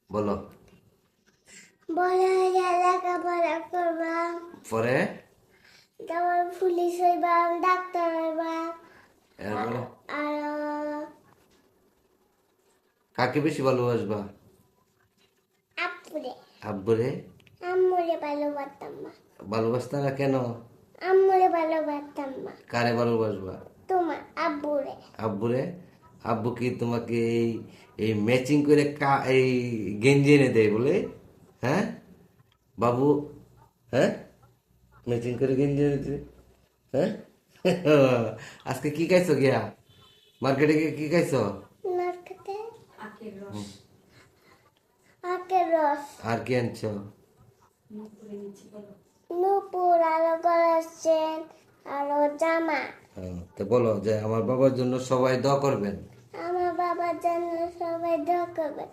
বলো। বড় হয়ে লেখাপড়া করবা, পরে তারপর পুলিশ হইবা, ডাক্তার হইবা। এরপরে আর কাকে বেশি ভালোবাসবা? আপুরে, আব্বুরে? আম্মুরে ভালোবাসতাম না। ভালোবাসতা না কেন? আম্মুরে ভালোবাসতাম না। কারে ভালোবাসবা? তোমার আব্বুরে। আব্বুরে? আব্বু কি তোমাকে এই এই ম্যাচিং করে এই গেঞ্জি এনে দেয় বলে? হ্যাঁ বাবু, হ্যাঁ ম্যাচিং করে গেঞ্জি এনে দেয়, হ্যাঁ? আজকে কি খাইছো গিয়া? মার্কেটে গিয়ে কি খাইছো? মার্কেটে আখের রস, আর কি আনছো? নূপুর, আরো গলার চেন, আরো জামা। তো বলো যে আমার বাবার জন্য সবাই দোয়া করবেন। আমার বাবার জন্য সবাই দোয়া করবে।